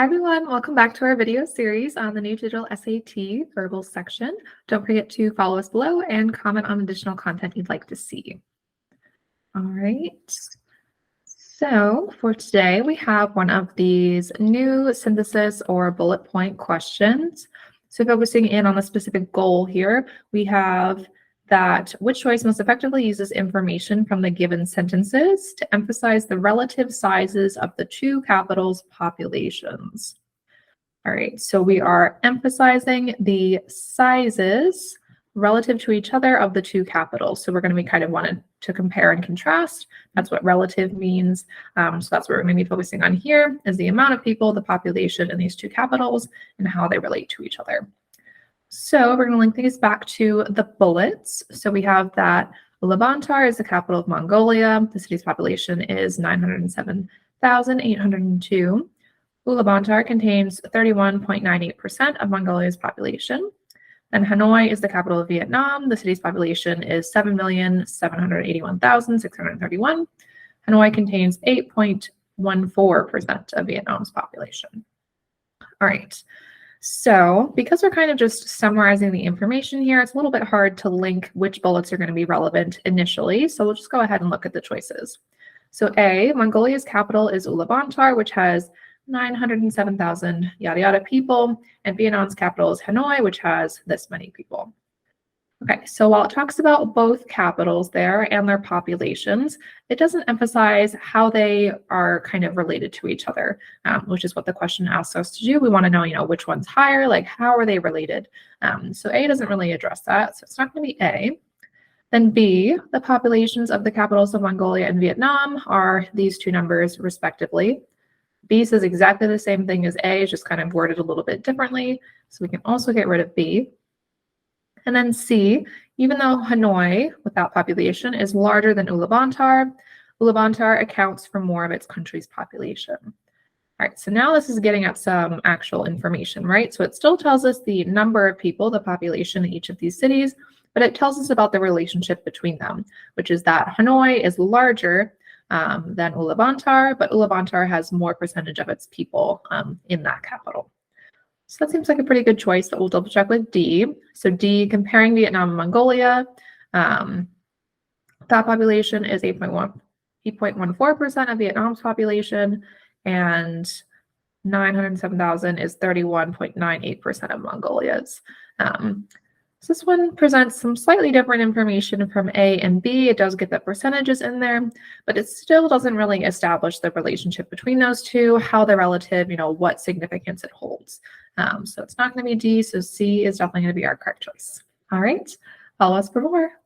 Hi everyone, welcome back to our video series on the new digital SAT verbal section. Don't forget to follow us below and comment on additional content you'd like to see. All right, so for today we have one of these new synthesis or bullet point questions. So focusing in on the specific goal here, we have that which choice most effectively uses information from the given sentences to emphasize the relative sizes of the two capitals' populations. All right, so we are emphasizing the sizes relative to each other of the two capitals. So we're going to be kind of wanting to compare and contrast. That's what relative means. So that's what we're going to be focusing on here is the amount of people, the population in these two capitals, and how they relate to each other. So we're going to link these back to the bullets. So we have that Ulaanbaatar is the capital of Mongolia. The city's population is 907,802. Ulaanbaatar contains 31.98% of Mongolia's population. Then Hanoi is the capital of Vietnam. The city's population is 7,781,631. Hanoi contains 8.14% of Vietnam's population. All right. So because we're kind of just summarizing the information here, it's a little bit hard to link which bullets are going to be relevant initially. So we'll just go ahead and look at the choices. So A, Mongolia's capital is Ulaanbaatar, which has 907,000 yada yada people, and Vietnam's capital is Hanoi, which has this many people. Okay, so while it talks about both capitals there and their populations, it doesn't emphasize how they are kind of related to each other, which is what the question asks us to do. We want to know, which one's higher, like how are they related? So A doesn't really address that, so it's not going to be A. Then B, the populations of the capitals of Mongolia and Vietnam are these two numbers respectively. B says exactly the same thing as A, just kind of worded a little bit differently. So we can also get rid of B. And then C, even though Hanoi, without population, is larger than Ulaanbaatar, Ulaanbaatar accounts for more of its country's population. All right, so now this is getting at some actual information, right? So it still tells us the number of people, the population in each of these cities, but it tells us about the relationship between them, which is that Hanoi is larger than Ulaanbaatar, but Ulaanbaatar has more percentage of its people in that capital. So that seems like a pretty good choice, but we'll double check with D. So D, comparing Vietnam and Mongolia, that population is 8.14% of Vietnam's population, and 907,000 is 31.98% of Mongolia's. So this one presents some slightly different information from A and B. It does get the percentages in there, but it still doesn't really establish the relationship between those two, how they're relative, what significance it holds. So it's not going to be D, so C is definitely going to be our correct choice. All right, follow us for more.